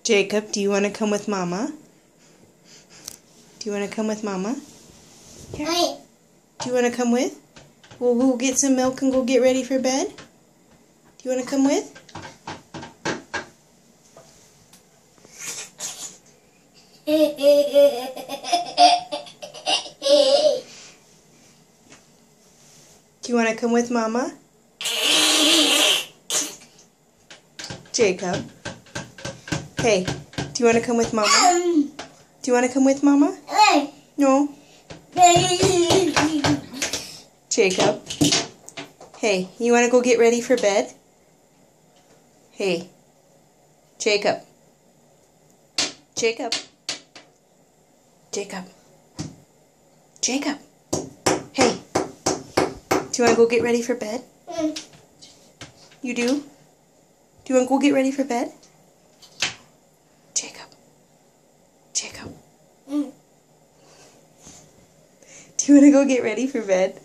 Jacob, do you want to come with Mama? Do you want to come with Mama? Here. Do you want to come with? We'll go get some milk and go get ready for bed? Do you want to come with? Do you want to come with Mama? Jacob. Hey, do you want to come with Mama? Do you want to come with Mama? No? Jacob. Hey, you want to go get ready for bed? Hey. Jacob. Jacob. Jacob. Jacob. Hey. Do you want to go get ready for bed? You do? Do you want to go get ready for bed? Jacob. Jacob. Do you want to go get ready for bed?